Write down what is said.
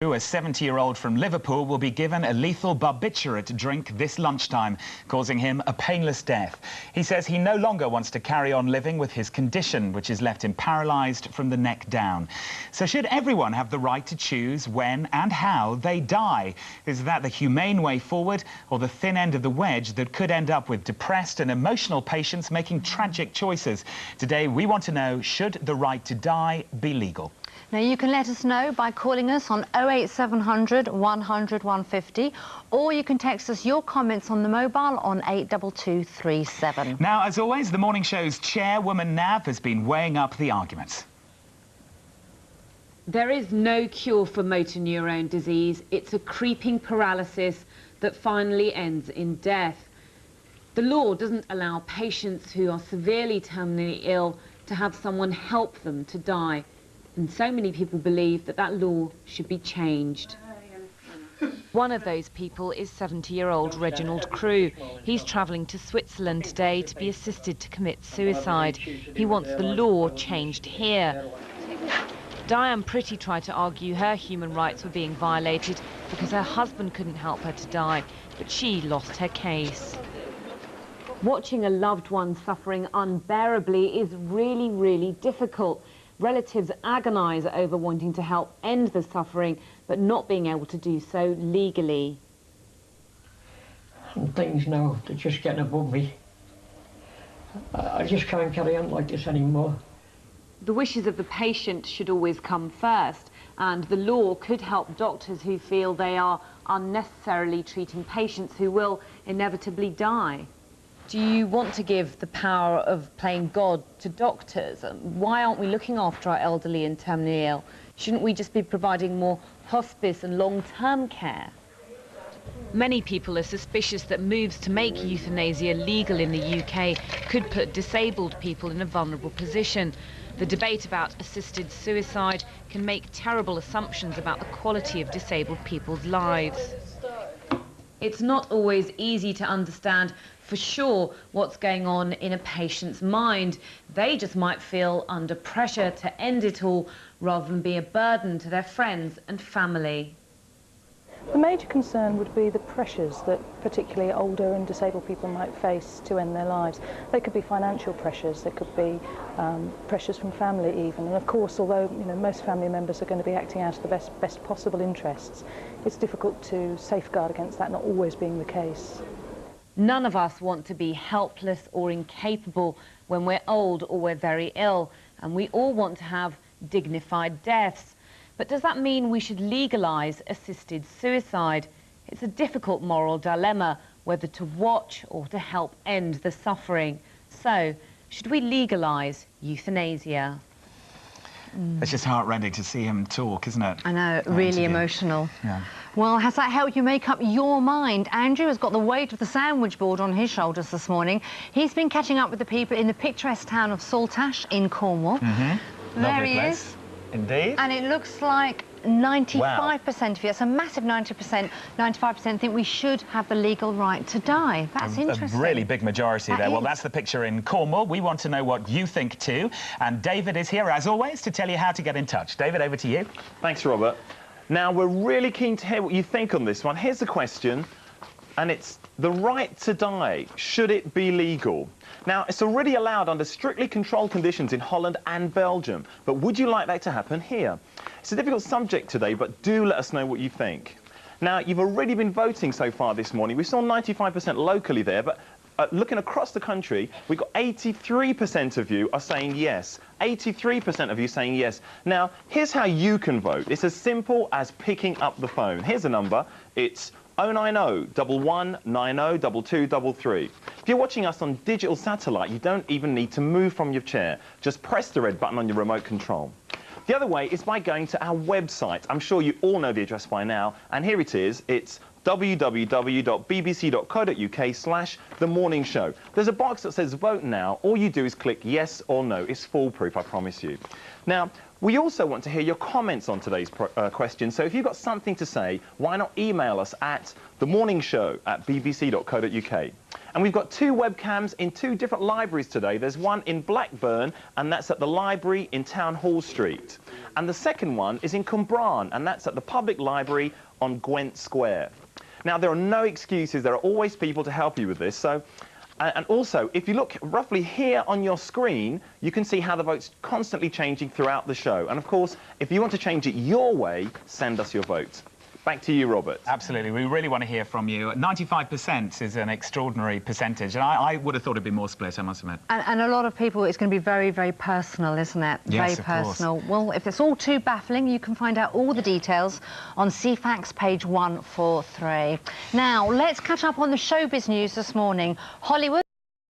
A 70-year-old from Liverpool will be given a lethal barbiturate drink this lunchtime, causing him a painless death. He says he no longer wants to carry on living with his condition, which has left him paralysed from the neck down. So should everyone have the right to choose when and how they die? Is that the humane way forward, or the thin end of the wedge that could end up with depressed and emotional patients making tragic choices? Today, we want to know, should the right to die be legal? Now, you can let us know by calling us on 08700 100 150, or you can text us your comments on the mobile on 82237. Now, as always, the morning show's chairwoman, Nav, has been weighing up the arguments. There is no cure for motor neurone disease. It's a creeping paralysis that finally ends in death. The law doesn't allow patients who are severely terminally ill to have someone help them to die. And so many people believe that that law should be changed. One of those people is 70-year-old Reginald Crew. He's travelling to Switzerland today to be assisted to commit suicide. He wants the law changed here. Diane Pretty tried to argue her human rights were being violated because her husband couldn't help her to die, but she lost her case. Watching a loved one suffering unbearably is really, really difficult. Relatives agonise over wanting to help end the suffering, but not being able to do so legally. Some things now, they're just getting above me. I just can't carry on like this anymore. The wishes of the patient should always come first, and the law could help doctors who feel they are unnecessarily treating patients who will inevitably die. Do you want to give the power of playing God to doctors? Why aren't we looking after our elderly and terminally ill? Shouldn't we just be providing more hospice and long-term care? Many people are suspicious that moves to make euthanasia legal in the UK could put disabled people in a vulnerable position. The debate about assisted suicide can make terrible assumptions about the quality of disabled people's lives. It's not always easy to understand for sure what's going on in a patient's mind. They just might feel under pressure to end it all rather than be a burden to their friends and family. The major concern would be the pressures that particularly older and disabled people might face to end their lives. They could be financial pressures, there could be pressures from family even, and of course, although most family members are going to be acting out of the best possible interests, it's difficult to safeguard against that not always being the case. None of us want to be helpless or incapable when we're old or we're very ill, and we all want to have dignified deaths. But does that mean we should legalise assisted suicide? It's a difficult moral dilemma, whether to watch or to help end the suffering. So, should we legalise euthanasia? It's just heartrending to see him talk, isn't it? I know, really emotional. Yeah. Well, has that helped you make up your mind? Andrew has got the weight of the sandwich board on his shoulders this morning. He's been catching up with the people in the picturesque town of Saltash in Cornwall. There he is. Indeed. And it looks like 95% of you, it's a massive 90%, 95% think we should have the legal right to die. That's interesting. A really big majority there. Well, that's the picture in Cornwall. We want to know what you think too. And David is here, as always, to tell you how to get in touch. David, over to you. Thanks, Robert. Now, we're really keen to hear what you think on this one. Here's the question, and it's the right to die. Should it be legal? Now, it's already allowed under strictly controlled conditions in Holland and Belgium, but would you like that to happen here? It's a difficult subject today, but do let us know what you think. Now, you've already been voting so far this morning. We saw 95% locally there, but looking across the country, we've got 83% of you are saying yes. 83% of you saying yes. Now, here's how you can vote. It's as simple as picking up the phone. Here's a number. It's 090 1190 2233. If you're watching us on digital satellite, you don't even need to move from your chair. Just press the red button on your remote control. The other way is by going to our website. I'm sure you all know the address by now, and here it is. It's www.bbc.co.uk/themorningshow. There's a box that says vote now. All you do is click yes or no. It's foolproof, I promise you. Now, we also want to hear your comments on today's question, so if you've got something to say, why not email us at themorningshow@bbc.co.uk. And we've got 2 webcams in 2 different libraries today. There's one in Blackburn, and that's at the library in Town Hall Street. And the second one is in Cwmbran, and that's at the public library on Gwent Square. Now, there are no excuses. There are always people to help you with this. So, and also, if you look roughly here on your screen, you can see how the vote's constantly changing throughout the show. And, of course, if you want to change it your way, send us your vote. Back to you, Robert. Absolutely. We really want to hear from you. 95% is an extraordinary percentage, and I would have thought it'd be more split, I must admit. And a lot of people, it's going to be very, very personal, isn't it? Yes, very personal. Course. Well, if it's all too baffling, you can find out all the details on CFAX page 143. Now, let's catch up on the showbiz news this morning. Hollywood